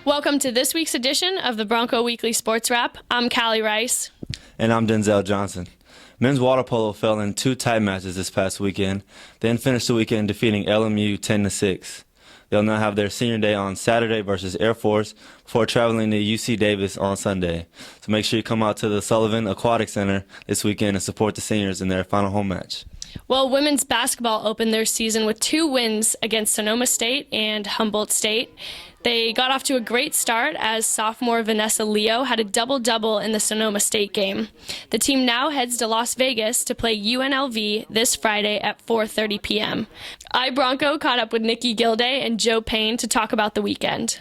Welcome to this week's edition of the Bronco Weekly Sports Wrap. I'm Cali Reis. And I'm Denzel Johnson. Men's water polo fell in two tight matches this past weekend, then finished the weekend defeating LMU 10-6. They'll now have their senior day on Saturday versus Air Force before traveling to UC Davis on Sunday. So make sure you come out to the Sullivan Aquatic Center this weekend and support the seniors in their final home match. Well, women's basketball opened their season with 2 wins against Sonoma State and Humboldt State. They got off to a great start as sophomore Vanessa Leo had a double-double in the Sonoma State game. The team now heads to Las Vegas to play UNLV this Friday at 4:30 p.m. EYEBRONCO caught up with Nici Gilday and Jo Paine to talk about the weekend.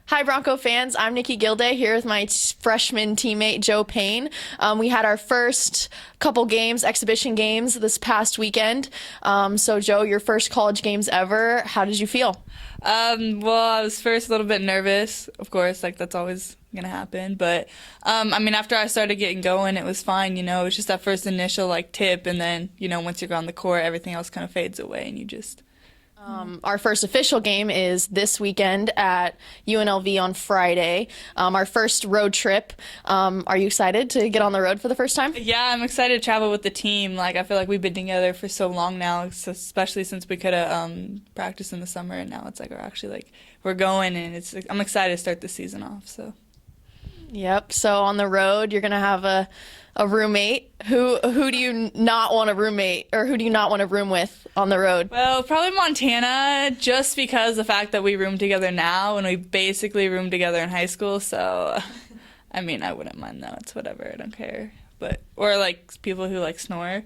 Hi, Bronco fans. I'm Nici Gilday here with my freshman teammate, Jo Paine. We had our first couple games, exhibition games, this past weekend. So, Jo, your first college games ever. How did you feel? Well, I was first a little bit nervous, of course, like that's always going to happen. But, after I started getting going, it was fine, It was just that first initial, tip. And then, once you're on the court, everything else kind of fades away and you just... Our first official game is this weekend at UNLV on Friday. Our first road trip. Are you excited to get on the road for the first time? Yeah, I'm excited to travel with the team. I feel like we've been together for so long now, especially since we could have practiced in the summer, and now it's we're actually we're going, and I'm excited to start the season off. So. Yep. So on the road, you're gonna have a roommate. Who do you not want a roommate, or who do you not want to room with on the road? Well, probably Montana, just because the fact that we room together now, and we basically roomed together in high school. So, I wouldn't mind though. It's whatever. I don't care. Or people who snore.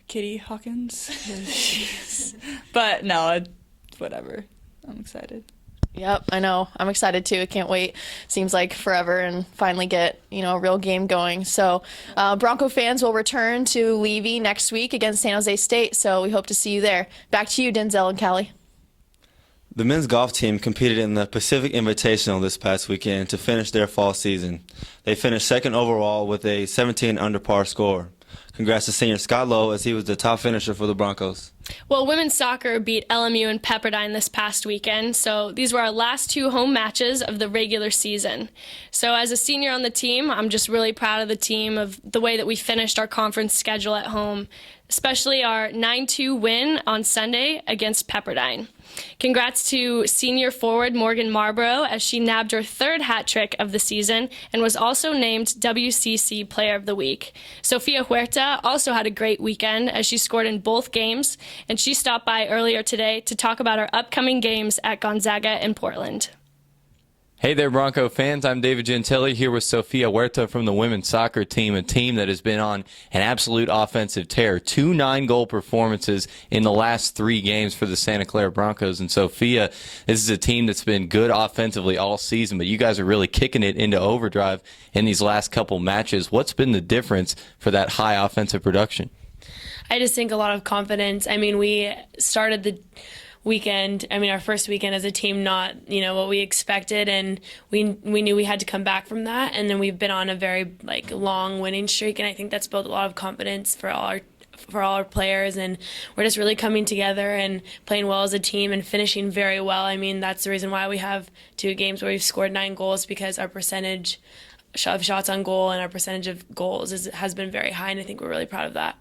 Kitty Hawkins. But no, whatever. I'm excited. Yep, I know. I'm excited too. I can't wait. Seems like forever and finally get, a real game going. So Bronco fans will return to Levy next week against San Jose State, so we hope to see you there. Back to you, Denzel and Cali. The men's golf team competed in the Pacific Invitational this past weekend to finish their fall season. They finished second overall with a 17 under par score. Congrats to senior Scott Lowe as he was the top finisher for the Broncos. Well, women's soccer beat LMU and Pepperdine this past weekend, so these were our last 2 home matches of the regular season. So as a senior on the team, I'm just really proud of the team, of the way that we finished our conference schedule at home, especially our 9-2 win on Sunday against Pepperdine. Congrats to senior forward Morgan Marlborough as she nabbed her 3rd hat trick of the season and was also named WCC Player of the Week. Sofia Huerta also had a great weekend as she scored in both games, and she stopped by earlier today to talk about our upcoming games at Gonzaga and Portland. Hey there, Bronco fans. I'm David Gentile here with Sofia Huerta from the women's soccer team, a team that has been on an absolute offensive tear. 2 9-goal performances in the last 3 games for the Santa Clara Broncos. And Sofia, this is a team that's been good offensively all season, but you guys are really kicking it into overdrive in these last couple matches. What's been the difference for that high offensive production? I just think a lot of confidence. We started the weekend, our first weekend as a team, not, what we expected, and we knew we had to come back from that, and then we've been on a very, long winning streak, and I think that's built a lot of confidence for all our players, and we're just really coming together and playing well as a team and finishing very well. That's the reason why we have 2 games where we've scored 9 goals, because our percentage of shots on goal and our percentage of goals has been very high, and I think we're really proud of that.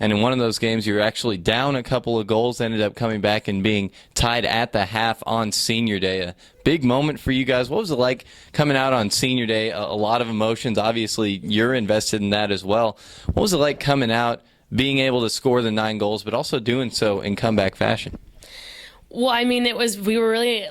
And in one of those games, you were actually down a couple of goals, ended up coming back and being tied at the half on Senior Day. A big moment for you guys. What was it like coming out on Senior Day? A lot of emotions. Obviously, you're invested in that as well. What was it like coming out, being able to score the 9 goals, but also doing so in comeback fashion? Well, we were really,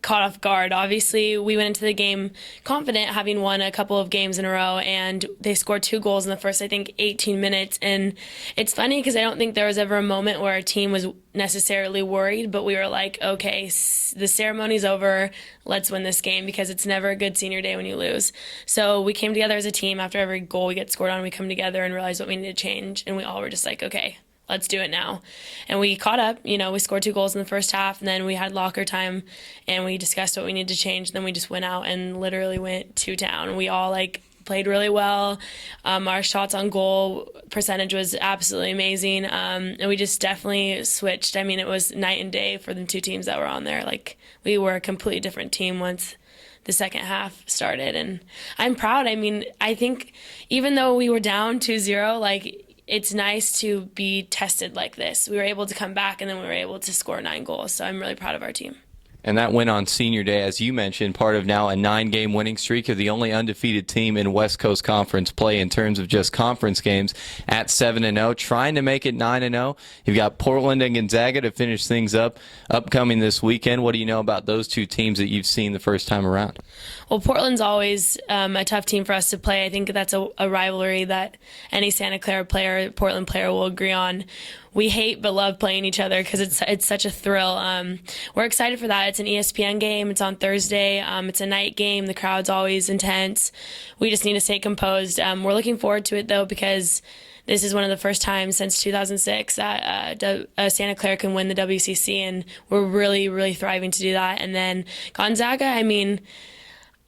caught off guard. Obviously, we went into the game confident, having won a couple of games in a row, and they scored 2 goals in the first, 18 minutes. And it's funny because I don't think there was ever a moment where our team was necessarily worried, but we were like, okay, the ceremony's over, let's win this game, because it's never a good senior day when you lose. So we came together as a team. After every goal we get scored on, we come together and realize what we need to change, and we all were just like, okay, let's do it now. And we caught up. We scored 2 goals in the first half, and then we had locker time, and we discussed what we needed to change. Then we just went out and literally went to town. We all played really well. Our shots on goal percentage was absolutely amazing, and we just definitely switched. It was night and day for the 2 teams that were on there. We were a completely different team once the second half started. And I'm proud. I mean, I think even though we were down 2-0, like, it's nice to be tested like this. We were able to come back, and then we were able to score 9 goals. So I'm really proud of our team. And that went on senior day, as you mentioned, part of now a 9-game winning streak. You're the only undefeated team in West Coast Conference play in terms of just conference games at 7-0, trying to make it 9-0. You've got Portland and Gonzaga to finish things up upcoming this weekend. What do you know about those two teams that you've seen the first time around? Well, Portland's always a tough team for us to play. I think that's a rivalry that any Santa Clara player, Portland player will agree on. We hate but love playing each other because it's such a thrill. We're excited for that. It's an ESPN game. It's on Thursday. It's a night game. The crowd's always intense. We just need to stay composed. We're looking forward to it, though, because this is one of the first times since 2006 that Santa Clara can win the WCC, and we're really, really thriving to do that. And then Gonzaga, I mean,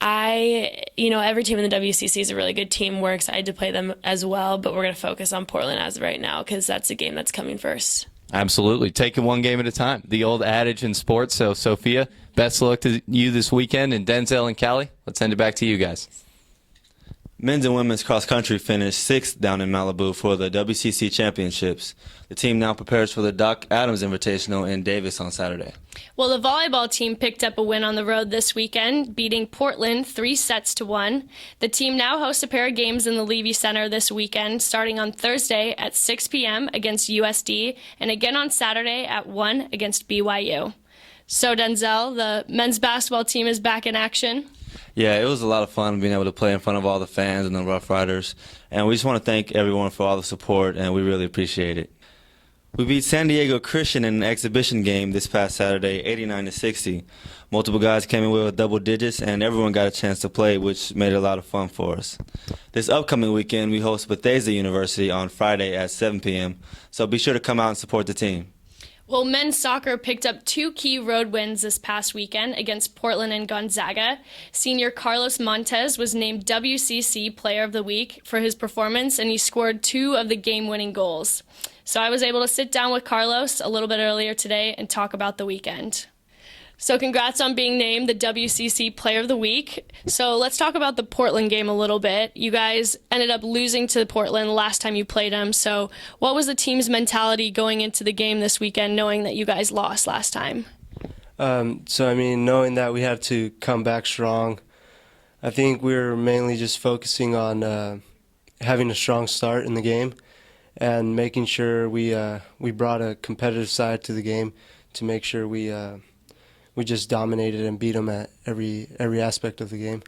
every team in the WCC is a really good team. We're excited to play them as well, but we're going to focus on Portland as of right now because that's a game that's coming first. Absolutely. Take it one game at a time. The old adage in sports. So, Sofia, best of luck to you this weekend. And Denzel and Cali, let's send it back to you guys. Men's and women's cross country finished 6th down in Malibu for the WCC championships. The team now prepares for the Doc Adams Invitational in Davis on Saturday. Well, the volleyball team picked up a win on the road this weekend, beating Portland 3-1. The team now hosts a pair of games in the Levy Center this weekend, starting on Thursday at 6 p.m. against USD, and again on Saturday at 1 against BYU. So, Denzel, the men's basketball team is back in action. Yeah, it was a lot of fun being able to play in front of all the fans and the Rough Riders. And we just want to thank everyone for all the support, and we really appreciate it. We beat San Diego Christian in an exhibition game this past Saturday, 89-60. Multiple guys came in with double digits, and everyone got a chance to play, which made it a lot of fun for us. This upcoming weekend, we host Bethesda University on Friday at 7 p.m., so be sure to come out and support the team. Well, men's soccer picked up 2 key road wins this past weekend against Portland and Gonzaga. Senior Carlos Montes was named WCC Player of the Week for his performance, and he scored 2 of the game-winning goals. So I was able to sit down with Carlos a little bit earlier today and talk about the weekend. So congrats on being named the WCC Player of the Week. So let's talk about the Portland game a little bit. You guys ended up losing to Portland last time you played them. So what was the team's mentality going into the game this weekend, knowing that you guys lost last time? Knowing that we had to come back strong, I think we were mainly just focusing on having a strong start in the game and making sure we brought a competitive side to the game to make sure we just dominated and beat them at every aspect of the game.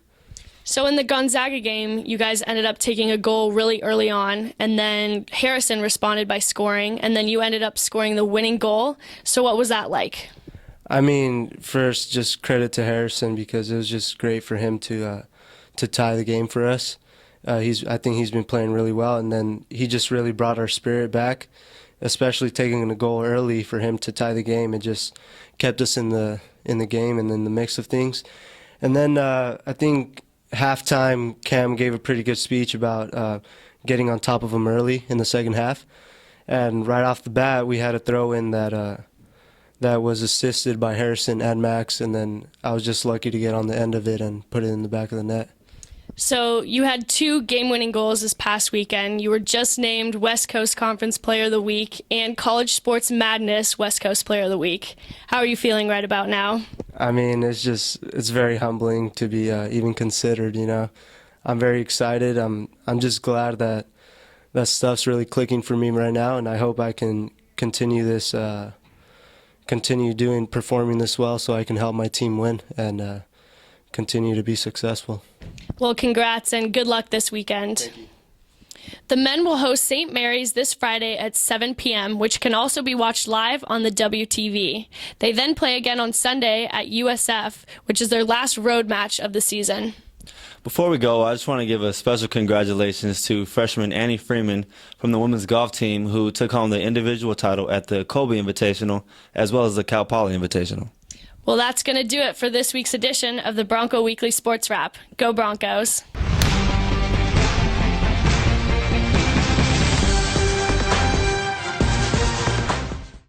So in the Gonzaga game, you guys ended up taking a goal really early on, and then Harrison responded by scoring, and then you ended up scoring the winning goal. So what was that like? I mean, first, just credit to Harrison because it was just great for him to tie the game for us. I think he's been playing really well, and then he just really brought our spirit back, especially taking a goal early for him to tie the game. It just kept us in the game and in the mix of things. And then I think halftime Cam gave a pretty good speech about getting on top of him early in the second half. And right off the bat, we had a throw-in that was assisted by Harrison and Max, and then I was just lucky to get on the end of it and put it in the back of the net. So you had 2 game-winning goals this past weekend. You were just named West Coast Conference Player of the Week and College Sports Madness West Coast Player of the Week. How are you feeling right about now? I mean, it's very humbling to be even considered, you know. I'm very excited. I'm just glad that stuff's really clicking for me right now, and I hope I can continue performing this well so I can help my team win and continue to be successful. Well, congrats and good luck this weekend. Thank you. The men will host St. Mary's this Friday at 7 p.m., which can also be watched live on the WTV. They then play again on Sunday at USF, which is their last road match of the season. Before we go, I just want to give a special congratulations to freshman Annie Freeman from the women's golf team who took home the individual title at the Kobe Invitational as well as the Cal Poly Invitational. Well, that's going to do it for this week's edition of the Bronco Weekly Sports Wrap. Go Broncos!